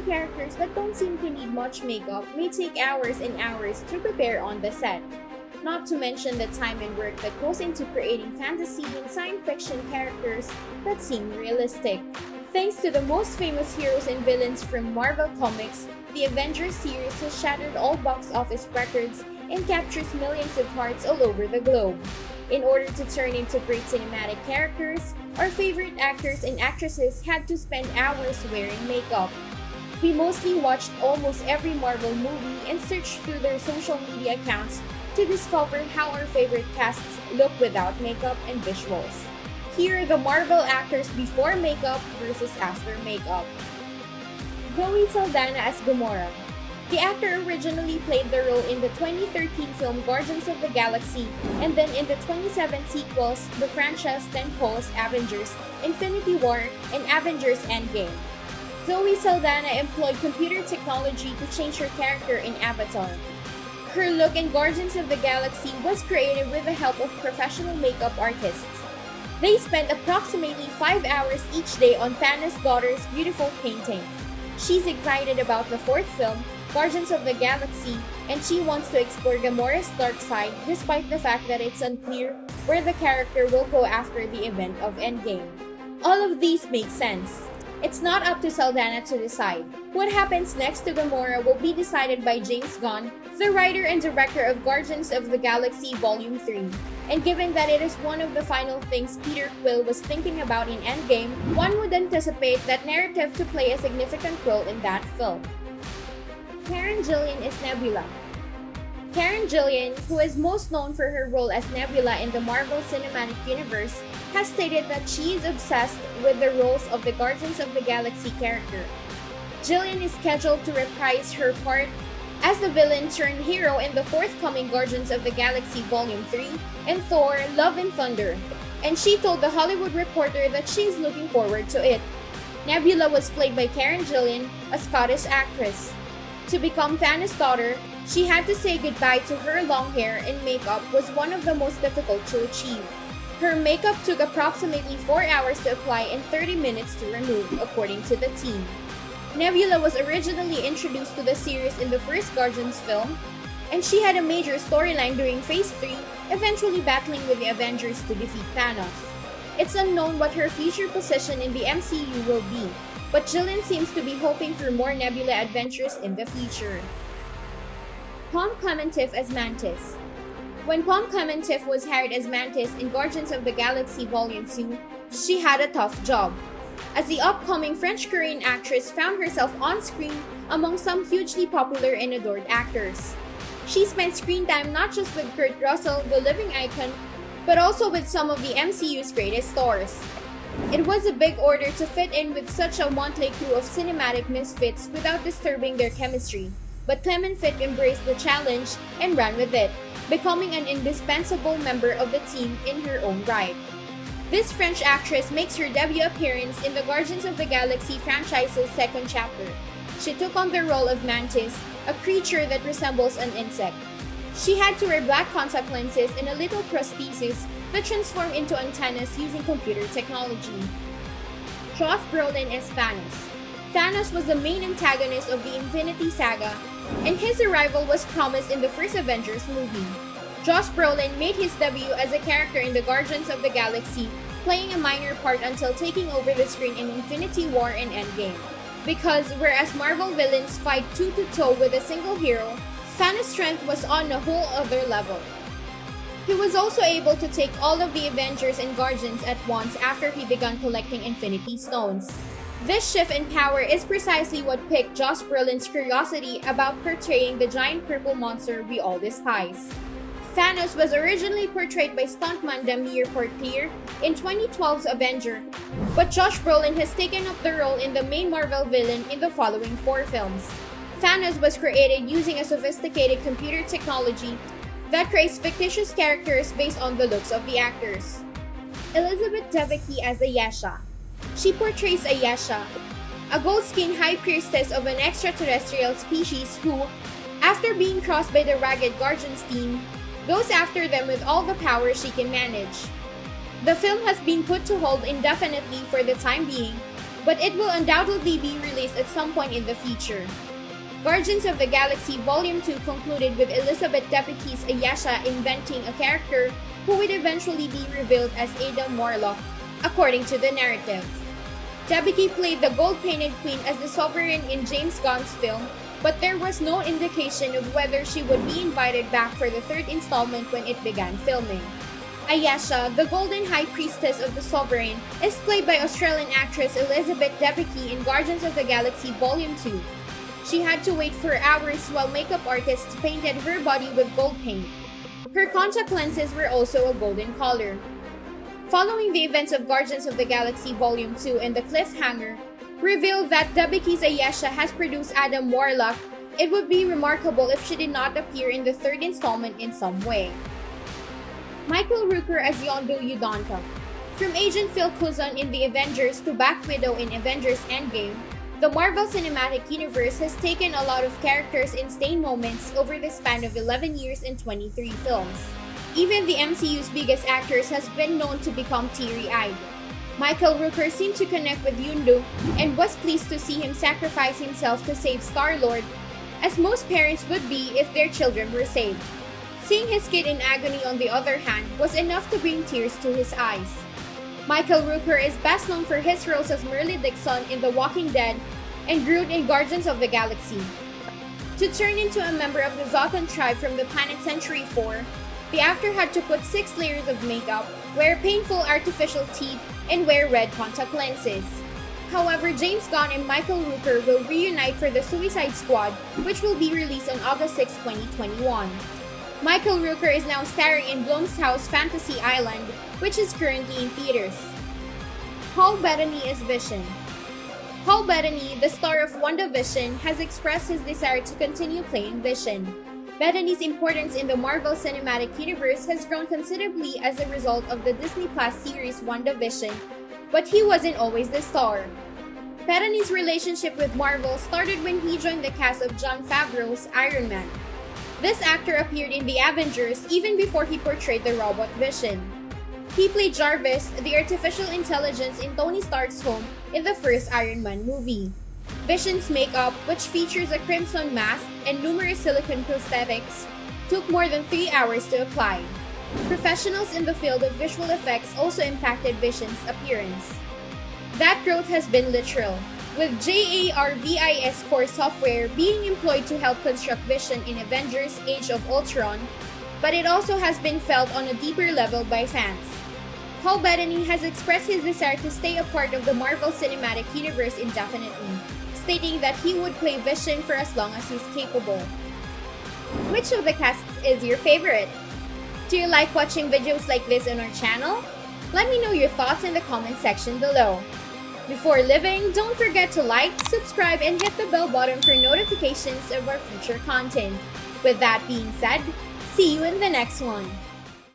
characters that don't seem to need much makeup may take hours and hours to prepare on the set. Not to mention the time and work that goes into creating fantasy and science fiction characters that seem realistic. Thanks to the most famous heroes and villains from Marvel Comics, the Avengers series has shattered all box office records and captures millions of hearts all over the globe. In order to turn into great cinematic characters, our favorite actors and actresses had to spend hours wearing makeup. We mostly watched almost every Marvel movie and searched through their social media accounts to discover how our favorite casts look without makeup and visuals. Here are the Marvel actors before makeup versus after makeup. Zoe Saldana as Gomora. The actor originally played the role in the 2013 film Guardians of the Galaxy and then in the 27 sequels, the franchise then calls Avengers, Infinity War, and Avengers Endgame. Zoe Saldana employed computer technology to change her character in Avatar. Her look in Guardians of the Galaxy was created with the help of professional makeup artists. They spent approximately 5 hours each day on Thanos' daughter's beautiful painting. She's excited about the fourth film, Guardians of the Galaxy, and she wants to explore Gamora's dark side despite the fact that it's unclear where the character will go after the event of Endgame. All of these make sense. It's not up to Saldana to decide. What happens next to Gomora will be decided by James Gunn, the writer and director of Guardians of the Galaxy Volume 3. And given that it is one of the final things Peter Quill was thinking about in Endgame, one would anticipate that narrative to play a significant role in that film. Karen Gillan is Nebula. Karen Gillan, who is most known for her role as Nebula in the Marvel Cinematic Universe, has stated that she is obsessed with the roles of the Guardians of the Galaxy character. Gillan is scheduled to reprise her part as the villain turned hero in the forthcoming Guardians of the Galaxy Volume 3 and Thor: Love and Thunder, and she told The Hollywood Reporter that she is looking forward to it. Nebula was played by Karen Gillan, a Scottish actress. To become Thanos' daughter, she had to say goodbye to her long hair, and makeup was one of the most difficult to achieve. Her makeup took approximately 4 hours to apply and 30 minutes to remove, according to the team. Nebula was originally introduced to the series in the first Guardians film, and she had a major storyline during Phase 3, eventually battling with the Avengers to defeat Thanos. It's unknown what her future position in the MCU will be, but Gillan seems to be hoping for more Nebula adventures in the future. Pom Klementieff as Mantis. When Pom Klementieff was hired as Mantis in Guardians of the Galaxy Volume 2, she had a tough job, as the upcoming French-Korean actress found herself on screen among some hugely popular and adored actors. She spent screen time not just with Kurt Russell, the living icon, but also with some of the MCU's greatest stars. It was a big order to fit in with such a motley crew of cinematic misfits without disturbing their chemistry, but Klementieff embraced the challenge and ran with it, becoming an indispensable member of the team in her own right. This French actress makes her debut appearance in the Guardians of the Galaxy franchise's second chapter. She took on the role of Mantis, a creature that resembles an insect. She had to wear black contact lenses and a little prosthesis that transformed into antennas using computer technology. Josh Brolin as Thanos. Thanos was the main antagonist of the Infinity Saga, and his arrival was promised in the first Avengers movie. Josh Brolin made his debut as a character in the Guardians of the Galaxy, playing a minor part until taking over the screen in Infinity War and Endgame. Because whereas Marvel villains fight toe-to-toe with a single hero, Thanos' strength was on a whole other level. He was also able to take all of the Avengers and Guardians at once after he began collecting Infinity Stones. This shift in power is precisely what piqued Josh Brolin's curiosity about portraying the giant purple monster we all despise. Thanos was originally portrayed by stuntman Damir Portier in 2012's Avengers, but Josh Brolin has taken up the role in the main Marvel villain in the following 4 films. Thanos was created using a sophisticated computer technology that creates fictitious characters based on the looks of the actors. Elizabeth Debicki as Ayesha. She portrays Ayesha, a gold-skinned high priestess of an extraterrestrial species who, after being crossed by the Ragged Guardians team, goes after them with all the power she can manage. The film has been put to hold indefinitely for the time being, but it will undoubtedly be released at some point in the future. Guardians of the Galaxy Volume 2 concluded with Elizabeth Debicki's Ayesha inventing a character who would eventually be revealed as Ada Warlock, according to the narrative. Debicki played the gold-painted queen as the Sovereign in James Gunn's film, but there was no indication of whether she would be invited back for the third installment when it began filming. Ayesha, the Golden High Priestess of the Sovereign, is played by Australian actress Elizabeth Debicki in Guardians of the Galaxy Volume 2. She had to wait for hours while makeup artists painted her body with gold paint. Her contact lenses were also a golden color. Following the events of Guardians of the Galaxy Volume 2 and the cliffhanger revealed that Debicki's Ayesha has produced Adam Warlock, it would be remarkable if she did not appear in the third installment in some way. Michael Rooker as Yondu Udonta. From Agent Phil Coulson in the Avengers to Black Widow in Avengers Endgame, the Marvel Cinematic Universe has taken a lot of characters in insane moments over the span of 11 years and 23 films. Even the MCU's biggest actors has been known to become teary-eyed. Michael Rooker seemed to connect with Yondu and was pleased to see him sacrifice himself to save Star-Lord, as most parents would be if their children were saved. Seeing his kid in agony, on the other hand, was enough to bring tears to his eyes. Michael Rooker is best known for his roles as Merle Dixon in The Walking Dead and Groot in Guardians of the Galaxy. To turn into a member of the Zotan tribe from the planet Century 4, the actor had to put 6 layers of makeup, wear painful artificial teeth, and wear red contact lenses. However, James Gunn and Michael Rooker will reunite for the Suicide Squad, which will be released on August 6, 2021. Michael Rooker is now starring in Blumhouse's Fantasy Island, which is currently in theaters. Paul Bettany as Vision. Paul Bettany, the star of WandaVision, has expressed his desire to continue playing Vision. Bettany's importance in the Marvel Cinematic Universe has grown considerably as a result of the Disney Plus series WandaVision, but he wasn't always the star. Bettany's relationship with Marvel started when he joined the cast of Jon Favreau's Iron Man. This actor appeared in the Avengers even before he portrayed the robot Vision. He played Jarvis, the artificial intelligence in Tony Stark's home in the first Iron Man movie. Vision's makeup, which features a crimson mask and numerous silicone prosthetics, took more than 3 hours to apply. Professionals in the field of visual effects also impacted Vision's appearance. That growth has been literal, with JARVIS Core software being employed to help construct Vision in Avengers Age of Ultron, but it also has been felt on a deeper level by fans. Paul Bettany has expressed his desire to stay a part of the Marvel Cinematic Universe indefinitely, stating that he would play Vision for as long as he's capable. Which of the casts is your favorite? Do you like watching videos like this on our channel? Let me know your thoughts in the comment section below. Before leaving, don't forget to like, subscribe, and hit the bell button for notifications of our future content. With that being said, see you in the next one.